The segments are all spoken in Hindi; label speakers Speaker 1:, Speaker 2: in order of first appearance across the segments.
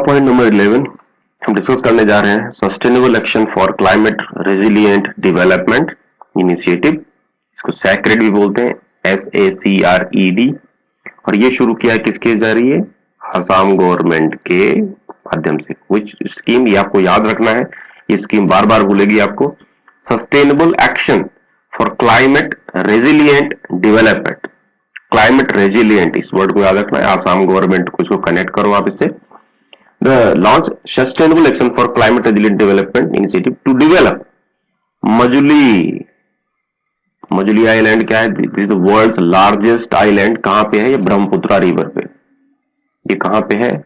Speaker 1: पॉइंट नंबर 11 हम डिस्कस करने जा रहे हैं sustainable action for climate resilient development initiative, इसको सैक्रेड भी बोलते हैं, SACRED। और ये शुरू किया किसके जरिए? असम गवर्नमेंट के माध्यम से। विच स्कीम, ये आपको याद रखना है, ये स्कीम बार बार भूलेगी आपको। Sustainable action for climate resilient development, climate resilient, इस वर्ड को याद रखना है। आसाम गवर्नमेंट को इसको कनेक्ट करो आप इससे। The launch sustainable action for climate resilient development initiative to develop Majuli island क्या है? This is the world's largest island. कहां पे है ये? ब्रह्मपुत्रा रिवर पे। ये कहां पे है?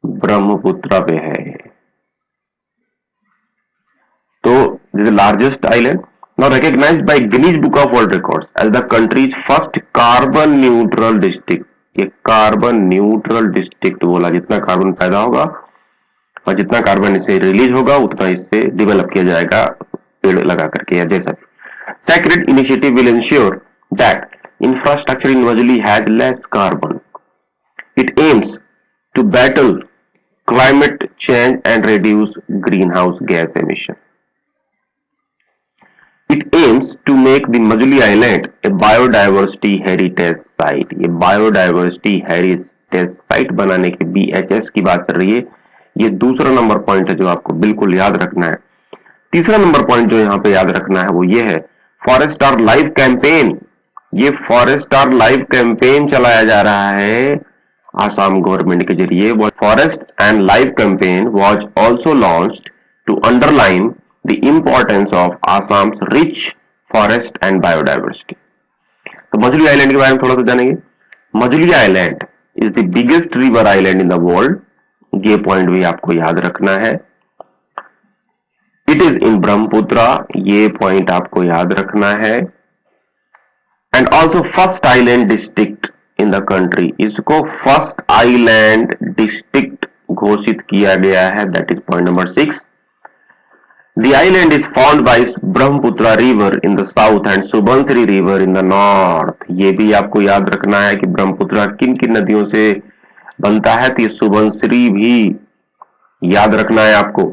Speaker 1: ब्रह्मपुत्रा पे है। तो this is largest island, now recognized by Guinness Book of World Records as the country's first carbon neutral district। ये कार्बन न्यूट्रल डिस्ट्रिक्ट बोला, जितना कार्बन पैदा होगा और जितना कार्बन इससे रिलीज होगा उतना इससे डेवलप किया जाएगा पेड़ लगा करके या जैसा। Sacred initiative will ensure that infrastructure in Majuli has less carbon. It aims to battle climate change and reduce green house gas emission. It aims to make the Majuli Island a biodiversity heritage site। ये biodiversity heritage site बनाने के BHS की बात कर रही है। ये दूसरा नंबर पॉइंट है जो आपको बिल्कुल याद रखना है। तीसरा नंबर पॉइंट जो यहाँ पे याद रखना है वो ये है फॉरेस्ट और लाइफ कैंपेन। ये फॉरेस्ट और लाइफ कैंपेन चलाया जा रहा है आसाम गवर्नमेंट के जरिए। Forest and life campaign was also launched to underline the importance of Assam's rich forest and biodiversity। तो मजुली आइलैंड के बारे में थोड़ा सा जानेंगे। Majuli island is the biggest river island in the world. ये पॉइंट भी आपको याद रखना है। इट इज इन ब्रह्मपुत्रा, ये पॉइंट आपको याद रखना है। And also first island district in the country, इसको फर्स्ट आइलैंड डिस्ट्रिक्ट घोषित किया गया है। That is point number 6। The island is formed by Brahmaputra river in the south and Subansiri river in the north। ये भी आपको याद रखना है कि ब्रह्मपुत्रा किन किन नदियों से बनता है, तो ये सुबनसिरी भी याद रखना है आपको।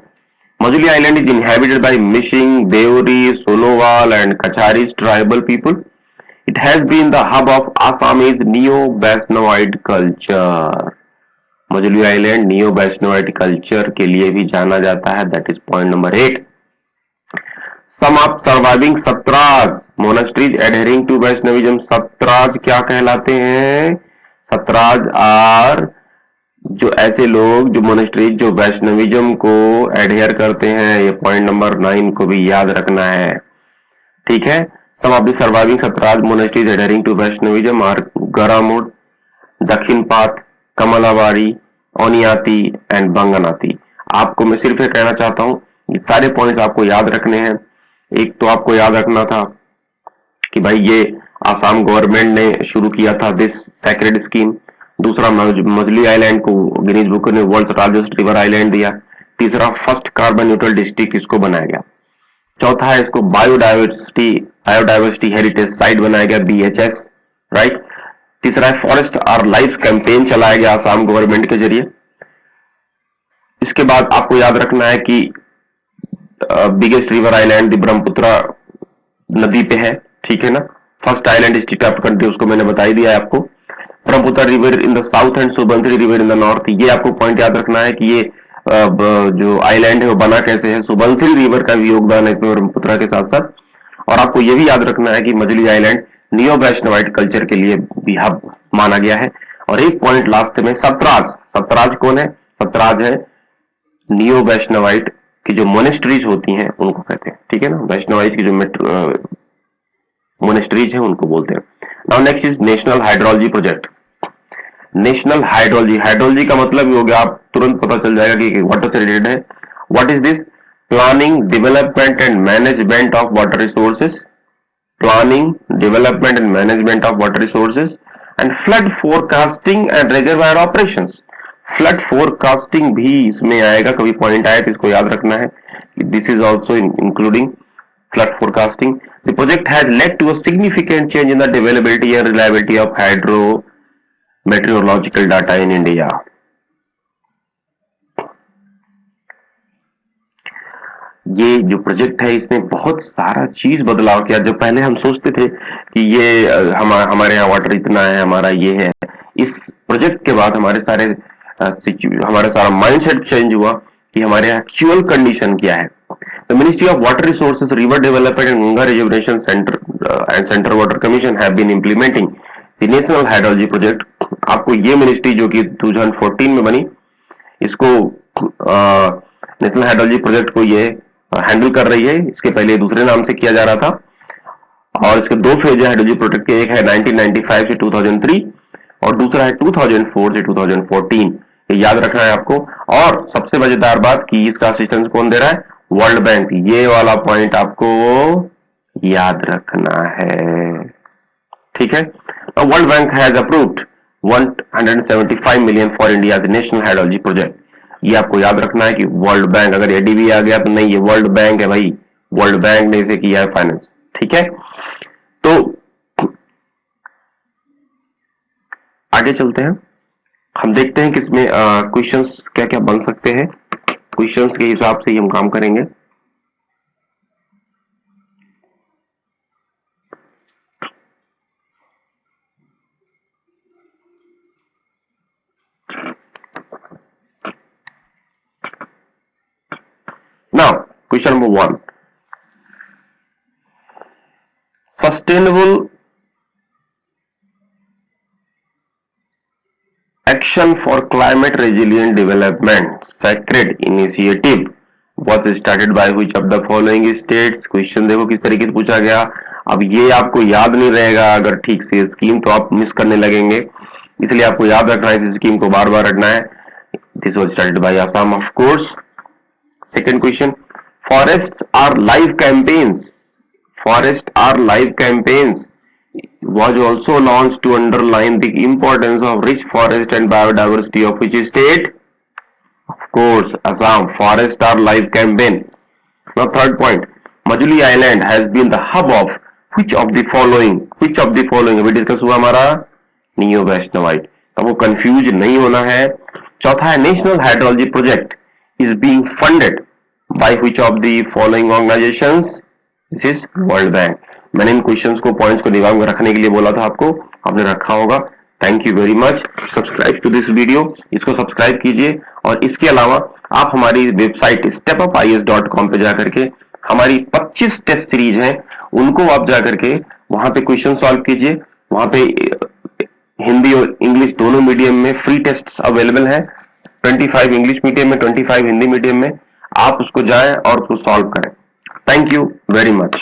Speaker 1: Majuli island is inhabited by Mishing, Deori, Sonowal and Kacharis tribal people। It has been the hub of Assamese Neo-Vaishnavid culture। Majuli island neo Vaishnavite culture के लिए भी जाना जाता है। That is point number 8। Some of surviving satras monasteries adhering to Vaishnavism. Satras क्या कहलाते हैं? सतराज आर जो ऐसे लोग जो मोनेस्ट्रीज जो वैष्णविज्म को एडहेयर करते हैं। ये पॉइंट नंबर 9 को भी याद रखना है, ठीक है। Some of the surviving satras monasteries adhering to Vaishnavism are Garamur, Dakshinpat, कमलावाड़ी, ओनियाती and बंगनाती। आपको मैं सिर्फ ये कहना चाहता हूं ये सारे पॉइंट्स आपको याद रखने हैं। एक तो आपको याद रखना था कि भाई ये आसाम गवर्नमेंट ने शुरू किया था दिस सैक्रेड स्कीम। दूसरा मजुली आइलैंड को गिनीज बुक ने वर्ल्ड लार्जेस्ट रिवर आइलैंड दिया। तीसरा फर्स्ट कार्बन न्यूट्रल डिस्ट्रिक्ट इसको बनाया गया। चौथा है इसको बायोडाइवर्सिटी हेरिटेज साइट बनाया गया BHS, राइट। तीसरा है फॉरेस्ट और लाइफ कैंपेन चलाया गया आसाम गवर्नमेंट के जरिए। इसके बाद आपको याद रखना है कि बिगेस्ट रिवर आइलैंड ब्रह्मपुत्रा नदी पे है, ठीक है ना। First island district of country उसको मैंने बता ही दिया है आपको। Brahmaputra river in the south and Subansiri river in the north. ये आपको पॉइंट याद रखना है कि ये जो आइलैंड है वो बना कैसे है। सुबनसिरी रिवर का भी योगदान है इसमें ब्रह्मपुत्रा के साथ साथ। और आपको ये भी याद रखना है कि Majuli island neo Vaishnavite culture के लिए भी हब माना गया है। और एक पॉइंट लास्ट में सतराज। सतराज कौन है? सतराज है नियो वैष्णवाइट की जो मोनेस्ट्रीज होती हैं उनको कहते हैं, ठीक है ना। वैष्णवाइट की जो मोनेस्ट्रीज है उनको बोलते हैं। Now next is national hydrology project. National hydrology, hydrology का मतलब ये हो गया, आप तुरंत पता चल जाएगा कि वाटर से रिलेटेड है। What is this? Planning, development and management of water resources. Planning, development and management of water resources and flood forecasting and reservoir operations. Flood forecasting भी इसमें आएगा, कभी पॉइंट आए तो इसको याद रखना है। This is also including flood forecasting. The project has led to a significant change in the availability and reliability of hydro meteorological data in India. ये जो प्रोजेक्ट है इसने बहुत सारा चीज बदलाव किया। जो पहले हम सोचते थे कि ये हमारे यहाँ वाटर इतना है, हमारा ये है, इस प्रोजेक्ट के बाद हमारा सारा माइंडसेट चेंज हुआ कि हमारे एक्चुअल कंडीशन क्या है। The Ministry of Water Resources, River Development and Ganga Rejuvenation Center and Central Water Commission have been implementing the National Hydrology Project। आपको ये मिनिस्ट्री जो कि 2014 में बनी, इसको नेशनल हाइड्रोलॉजी प्रोजेक्ट को ये हैंडल कर रही है। इसके पहले दूसरे नाम से किया जा रहा था, और इसके दो फेज है हाइड्रोलॉजी प्रोजेक्ट के। एक है 1995 से 2003 और दूसरा है 2004 से 2014। ये याद रखना है आपको। और सबसे मजेदार बात कि इसका असिस्टेंस कौन दे रहा है? World bank. ये वाला पॉइंट आपको याद रखना है, ठीक है। World bank has approved 175 million for India national hydrology project. ये आपको याद रखना है कि वर्ल्ड बैंक, अगर एडीबी आ गया तो नहीं, ये वर्ल्ड बैंक है भाई, वर्ल्ड बैंक ने इसे किया है फाइनेंस, ठीक है। तो आगे चलते हैं, हम देखते हैं कि इसमें क्वेश्चंस क्या क्या बन सकते हैं। क्वेश्चंस के हिसाब से ही हम काम करेंगे। Now, question number 1. Sustainable Action for Climate Resilient Development Sacred Initiative was started by which of the following states? Question देखो किस तरीके से पूछा गया। अब ये आपको याद नहीं रहेगा अगर ठीक से स्कीम, तो आप मिस करने लगेंगे, इसलिए आपको याद रखना है, इस स्कीम को बार बार रखना है। This was started by Assam, of course. Second question, forests are live campaigns. Forests are live campaigns was also launched to underline the importance of rich forest and biodiversity of which state? Of course, Assam. Forests are live campaign. Now third point, Majuli Island has been the hub of which of the following? Which of the following अभी डिस्कस हुआ हमारा नियो वैष्णवाइट, तो वो कंफ्यूज नहीं होना है। चौथा है, national hydrology project is being funded by which of the following organizations? This is World Bank। मैंने इन क्वेश्चंस को, पॉइंट्स को दिमाग में रखने के लिए बोला था आपको, आपने रखा होगा। Thank you very much. Subscribe to this video, इसको सब्सक्राइब कीजिए। और इसके अलावा आप हमारी वेबसाइट stepupis.com पे जाकर के हमारी 25 टेस्ट सीरीज हैं, उनको आप जाकर के वहां पे क्वेश्चन सॉल्व कीजिए। वहां पे हिंदी और इंग्लिश दोनों मीडियम में फ्री टेस्ट अवेलेबल है। 25 इंग्लिश मीडियम में, 25 हिंदी मीडियम में। आप उसको जाएं और उसको सॉल्व करें। Thank you very much.